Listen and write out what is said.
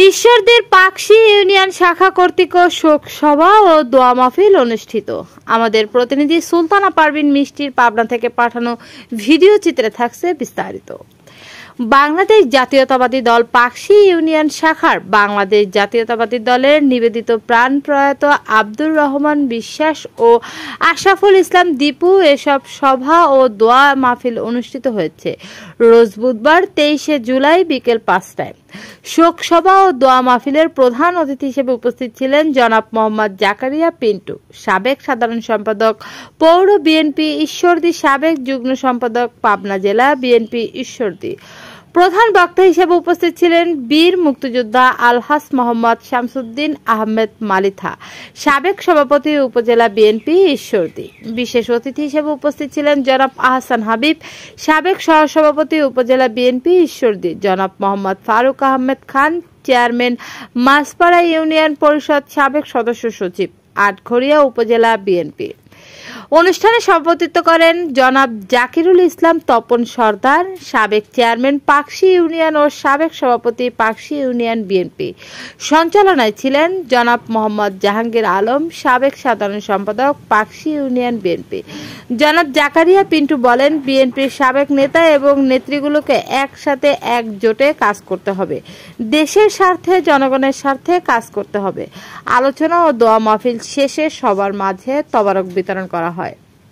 ঈশ্বরদীর Pakshi union শাখা কর্তৃক শোক সভা ও দোয়া মাহফিল অনুষ্ঠিত। আমাদের প্রতিনিধি সুলতানা পারভিন মিষ্টির পাবনা থেকে পাঠানো ভিডিও চিত্রে থাকছে বিস্তারিত। বাংলাদেশ জাতীয়তাবাদী দল পাকশী ইউনিয়ন শাখার বাংলাদেশ জাতীয়তাবাদী দলের নিবেদিত প্রাণ প্রয়াত আব্দুর রহমান বিশ্বাস ও আশরাফুল ইসলাম দীপু এসব সভা ও দোয়া মাহফিল অনুষ্ঠিত হয়েছে রোজ বুধবার 23 জুলাই বিকেল 5টায়। শোক সভা ও দোয়া মাহফিলের প্রধান অতিথি হিসেবে উপস্থিত ছিলেন জনাব মোহাম্মদ জাকারিয়া পিন্টু, সাবেক সাধারণ সম্পাদক পৌর বিএনপি ঈশ্বরদী, সাবেক যুগ্ম সম্পাদক পাবনা জেলা বিএনপি ঈশ্বরদী। প্রধান বক্তা হিসেবে উপস্থিত ছিলেন বীর মুক্তিযোদ্ধা আলহাজ মোহাম্মদ শামসুদ্দিন আহমেদ মালিথা, সাবেক সভাপতি উপজেলা বিএনপি ঈশ্বরদী। বিশেষ অতিথি হিসেবে উপস্থিত ছিলেন জনাব আহসান হাবিব, সাবেক সহসভাপতি উপজেলা বিএনপি ঈশ্বরদী, জনাব মোহাম্মদ ফারুক আহমেদ খান, চেয়ারম্যান মাছপাড়া ইউনিয়ন পরিষদ, সাবেক সদস্য সচিব আটঘরিয়া উপজেলা বিএনপি। অনুষ্ঠানে সভাপতিত্ব করেন জনাব জাকিরুল ইসলাম তপন সরদার, সাবেক চেয়ারম্যান পাকশী ইউনিয়ন ও সাবেক সভাপতি পাকশী ইউনিয়ন বিএনপি। সঞ্চালনায় ছিলেন জনাব মোহাম্মদ জাহাঙ্গীর আলম, সাবেক সাধারণ সম্পাদক পাকশী ইউনিয়ন বিএনপি। জনাব জাকারিয়া পিন্টু বলেন, বিএনপির সাবেক নেতা এবং নেত্রীগুলোকে একসাথে একজোটে কাজ করতে হবে, দেশের স্বার্থে জনগণের স্বার্থে কাজ করতে হবে। আলোচনা ও দোয়া মাহফিল শেষে সবার মাঝে তবারক বিতরণ করা হয়।